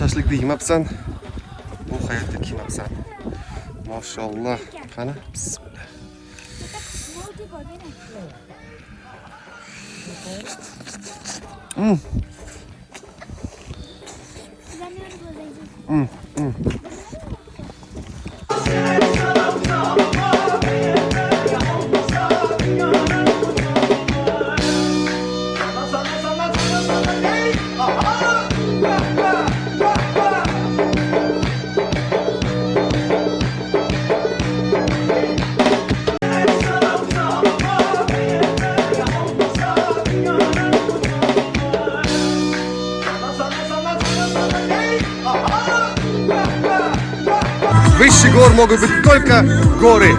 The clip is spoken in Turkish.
shashlikni yemabsan. Bu hayotda kiymabsan. Mashallah. Qani? Bismillah. Выше гор могут быть только горы.